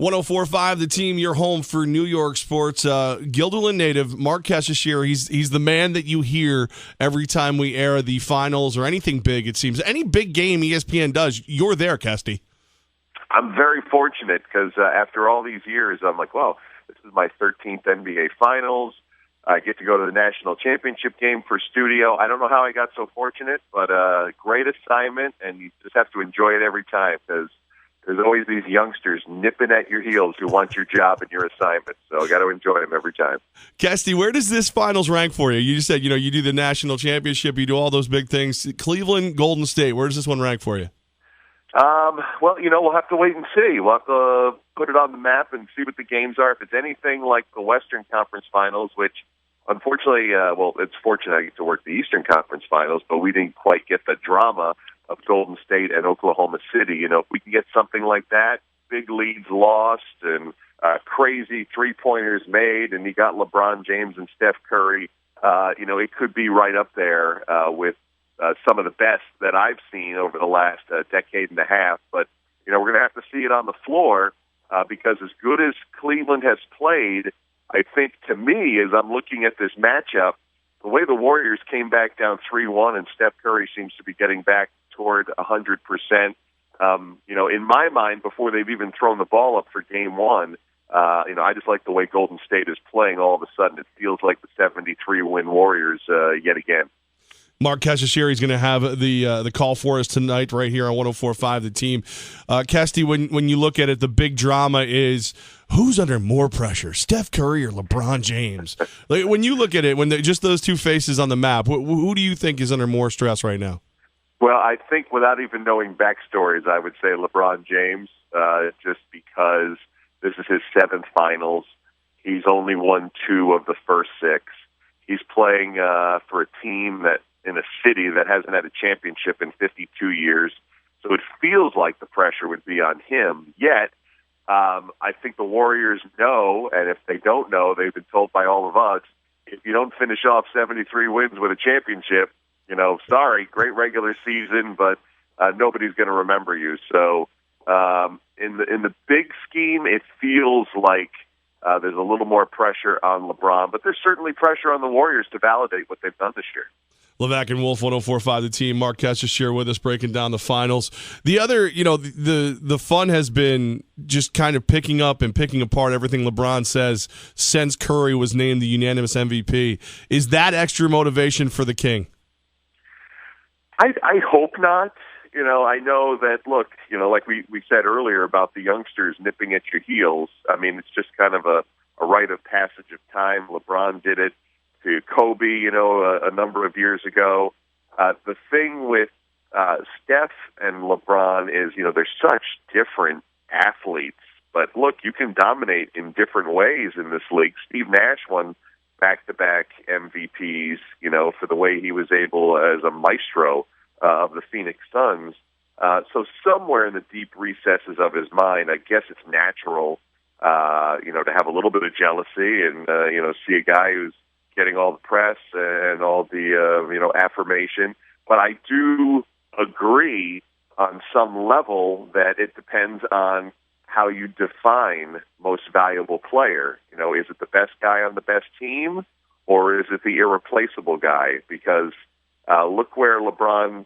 104.5 The Team, your home for New York sports. Guilderland native Marc Kestecher, he's the man that you hear every time we air the finals or anything big, it seems. Any big game ESPN does, you're there, Kesty. I'm very fortunate because after all these years, I'm like, well, this is my 13th NBA Finals. I get to go to the national championship game for studio. I don't know how I got so fortunate, but great assignment, and you just have to enjoy it every time because there's always these youngsters nipping at your heels who want your job and your assignment. So I got to enjoy them every time. Kesty, where does this finals rank for you? You just said, you do the national championship, you do all those big things. Cleveland, Golden State, where does this one rank for you? Well, we'll have to wait and see. We'll have to put it on the map and see what the games are. If it's anything like the Western Conference Finals, which unfortunately, it's fortunate I get to work the Eastern Conference Finals, but we didn't quite get the drama of Golden State and Oklahoma City. If we can get something like that, big leads lost and crazy three-pointers made, and you got LeBron James and Steph Curry, it could be right up there with some of the best that I've seen over the last decade and a half. But, we're going to have to see it on the floor because as good as Cleveland has played, I think to me, as I'm looking at this matchup, the way the Warriors came back down 3-1 and Steph Curry seems to be getting back toward 100%. In my mind, before they've even thrown the ball up for game one, I just like the way Golden State is playing. All of a sudden, it feels like the 73-win Warriors yet again. Marc Kestecher is going to have the call for us tonight right here on 104.5 The Team. Kesty, when you look at it, the big drama is who's under more pressure, Steph Curry or LeBron James? Like, when you look at it, just those two faces on the map, who do you think is under more stress right now? Well, I think without even knowing backstories, I would say LeBron James, just because this is his 7th finals. He's only won 2 of the first 6. He's playing for a team that in a city that hasn't had a championship in 52 years. So it feels like the pressure would be on him. Yet, I think the Warriors know, and if they don't know, they've been told by all of us, if you don't finish off 73 wins with a championship, sorry, great regular season, but nobody's going to remember you. So in the big scheme, it feels like there's a little more pressure on LeBron, but there's certainly pressure on the Warriors to validate what they've done this year. Levack and Wolf, 104.5 The Team. Marc Kestecher with us breaking down the finals. The other, the fun has been just kind of picking up and picking apart everything LeBron says since Curry was named the unanimous MVP. Is that extra motivation for the King? I hope not. I know that, look, like we said earlier about the youngsters nipping at your heels. I mean, it's just kind of a rite of passage of time. LeBron did it to Kobe, a number of years ago. The thing with Steph and LeBron is, they're such different athletes. But look, you can dominate in different ways in this league. Steve Nash won back-to-back MVPs, for the way he was able as a maestro of the Phoenix Suns. So somewhere in the deep recesses of his mind, I guess it's natural, to have a little bit of jealousy and, see a guy who's getting all the press and all the, affirmation. But I do agree on some level that it depends on how you define most valuable player. Is it the best guy on the best team or is it the irreplaceable guy? Because look where LeBron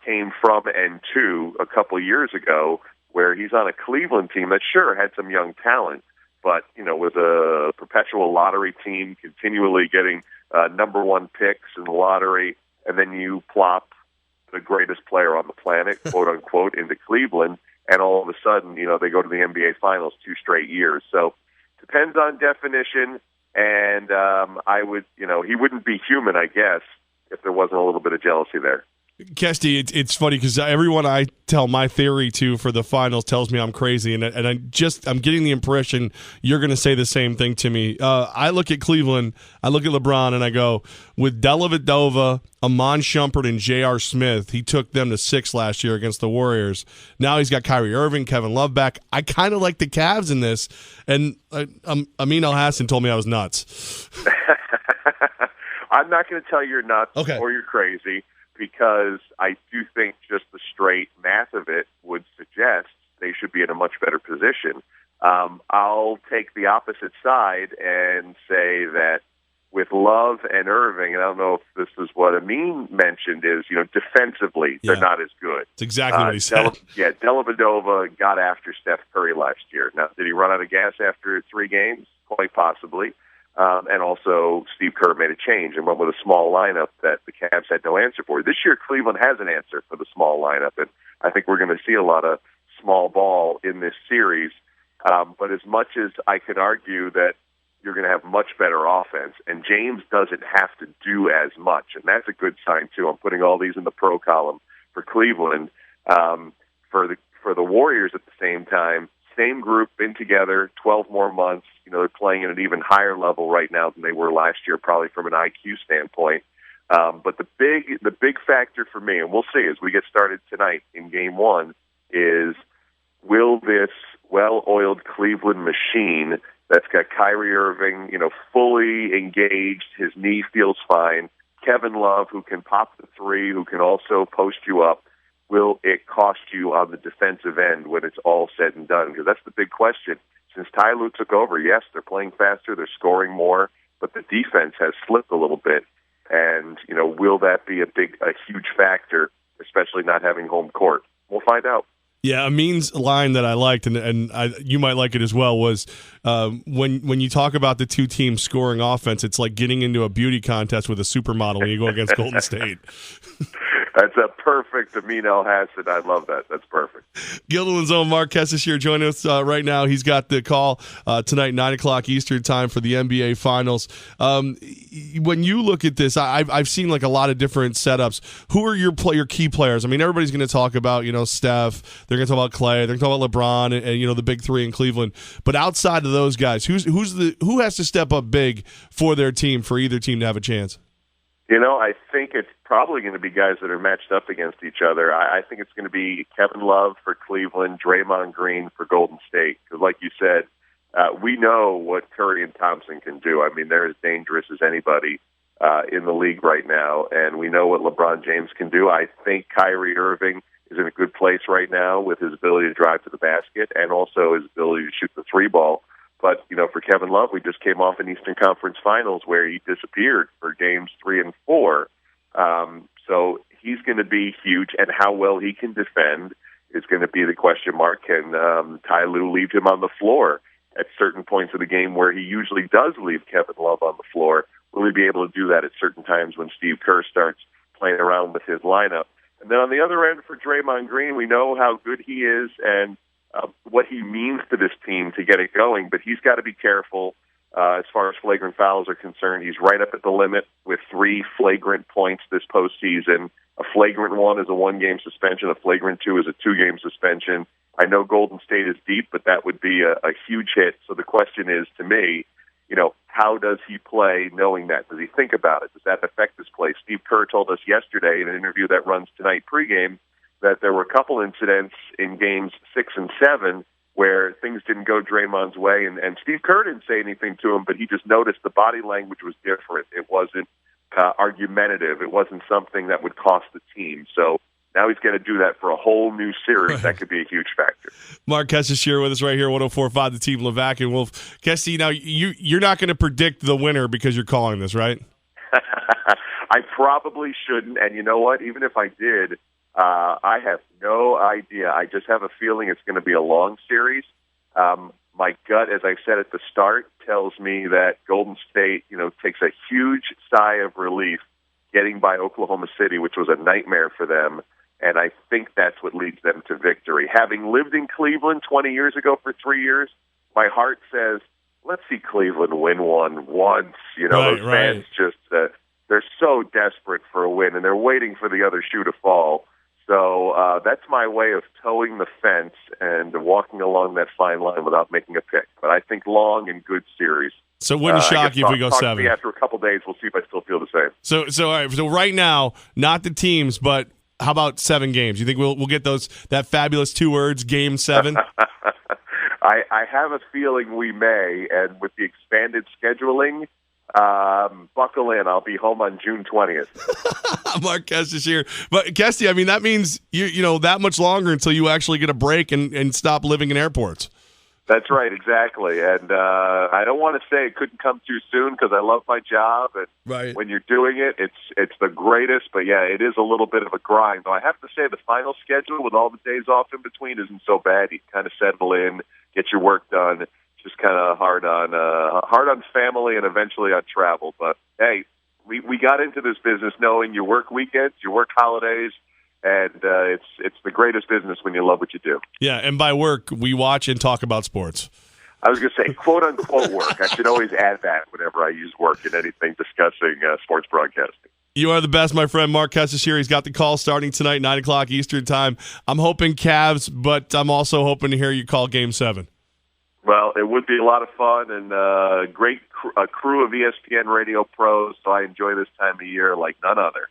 came from and to a couple years ago, where he's on a Cleveland team that sure had some young talent, but, with a perpetual lottery team continually getting number 1 picks in the lottery, and then you plop the greatest player on the planet, quote unquote, into Cleveland, and all of a sudden, they go to the NBA Finals 2 straight years. So depends on definition, and I would, he wouldn't be human, I guess, if there wasn't a little bit of jealousy there. Kesty, it's funny because everyone I tell my theory to for the finals tells me I'm crazy, and I'm getting the impression you're going to say the same thing to me. I look at Cleveland, I look at LeBron, and I go, with Dellavedova, Amon Shumpert, and J.R. Smith, he took them to 6 last year against the Warriors. Now he's got Kyrie Irving, Kevin Love back. I kind of like the Cavs in this, and Amin Al-Hassan told me I was nuts. I'm not going to tell you you're nuts or you're crazy, because I do think just the straight math of it would suggest they should be in a much better position. I'll take the opposite side and say that with Love and Irving, and I don't know if this is what Amin mentioned, is, defensively, they're not as good. It's exactly what he said. Dellavedova got after Steph Curry last year. Now, did he run out of gas after 3 games? Quite possibly. And also, Steve Kerr made a change and went with a small lineup that the Cavs had no answer for. This year, Cleveland has an answer for the small lineup, and I think we're going to see a lot of small ball in this series. But as much as I could argue that you're going to have much better offense, and James doesn't have to do as much, and that's a good sign, too. I'm putting all these in the pro column for Cleveland. For the Warriors at the same time, same group, been together 12 more months. They're playing at an even higher level right now than they were last year, probably from an IQ standpoint. But the big factor for me, and we'll see as we get started tonight in Game 1, is will this well-oiled Cleveland machine that's got Kyrie Irving, fully engaged, his knee feels fine, Kevin Love, who can pop the three, who can also post you up, will it cost you on the defensive end when it's all said and done? Because that's the big question. Since Ty Lue took over, yes, they're playing faster, they're scoring more, but the defense has slipped a little bit. And, will that be a huge factor, especially not having home court? We'll find out. Yeah, Amin's line that I liked, and you might like it as well, was when you talk about the two teams scoring offense, it's like getting into a beauty contest with a supermodel when you go against Golden State. That's a perfect Amin El-Hassan. I love that. That's perfect. Gilderland's own Marc Kestecher joining us right now. He's got the call tonight, 9 o'clock Eastern time for the NBA Finals. When you look at this, I've seen like a lot of different setups. Who are your key players? I mean, everybody's going to talk about Steph. They're going to talk about Clay. They're going to talk about LeBron and the big three in Cleveland. But outside of those guys, who has to step up big for their team, for either team to have a chance? I think it's probably going to be guys that are matched up against each other. I think it's going to be Kevin Love for Cleveland, Draymond Green for Golden State. Because like you said, we know what Curry and Thompson can do. I mean, they're as dangerous as anybody in the league right now. And we know what LeBron James can do. I think Kyrie Irving is in a good place right now with his ability to drive to the basket and also his ability to shoot the three ball. But, for Kevin Love, we just came off an Eastern Conference Finals where he disappeared for games 3 and 4. So he's going to be huge, and how well he can defend is going to be the question mark. Can Ty Lue leave him on the floor at certain points of the game where he usually does leave Kevin Love on the floor? Will he be able to do that at certain times when Steve Kerr starts playing around with his lineup? And then on the other end for Draymond Green, we know how good he is and what he means to this team to get it going, but he's got to be careful as far as flagrant fouls are concerned. He's right up at the limit with 3 flagrant points this postseason. A flagrant 1 is a 1-game suspension. A flagrant 2 is a 2-game suspension. I know Golden State is deep, but that would be a huge hit. So the question is, to me, how does he play knowing that? Does he think about it? Does that affect his play? Steve Kerr told us yesterday in an interview that runs tonight pregame that there were a couple incidents in games 6 and 7 where things didn't go Draymond's way, and Steve Kerr didn't say anything to him, but he just noticed the body language was different. It wasn't argumentative. It wasn't something that would cost the team. So now he's going to do that for a whole new series. Right. That could be a huge factor. Marc Kestecher with us right here, 104.5 the team, Levack and Wolf. Kesty, now you're not going to predict the winner because you're calling this, right? I probably shouldn't, and you know what? Even if I did, I have no idea. I just have a feeling it's going to be a long series. My gut, as I said at the start, tells me that Golden State, takes a huge sigh of relief getting by Oklahoma City, which was a nightmare for them, and I think that's what leads them to victory. Having lived in Cleveland 20 years ago for 3 years, my heart says, let's see Cleveland win one once. Those fans just, they're so desperate for a win, and they're waiting for the other shoe to fall. So that's my way of towing the fence and walking along that fine line without making a pick. But I think long and good series. So it wouldn't shock you if we go 7. To me after a couple days, we'll see if I still feel the same. So all right. So right now, not the teams, but how about 7 games? You think we'll get that fabulous 2 words, Game 7? I have a feeling we may, and with the expanded scheduling, buckle in. I'll be home on June 20th. Marc Kestecher. But Kesty, that means you that much longer until you actually get a break and stop living in airports. That's right, exactly. And I don't want to say it couldn't come too soon because I love my job, and Right. when you're doing it, it's the greatest. But yeah, it is a little bit of a grind. Though I have to say, the final schedule with all the days off in between isn't so bad. You kind of settle in, get your work done. It's just kind of hard on family and eventually on travel. But hey, we got into this business knowing you work weekends, you work holidays. And it's the greatest business when you love what you do. Yeah, and by work, we watch and talk about sports. I was going to say, quote-unquote work. I should always add that whenever I use work in anything discussing sports broadcasting. You are the best, my friend. Marc Kestecher, he's got the call starting tonight, 9 o'clock Eastern time. I'm hoping Cavs, but I'm also hoping to hear you call Game 7. Well, it would be a lot of fun and a great crew of ESPN radio pros, so I enjoy this time of year like none other.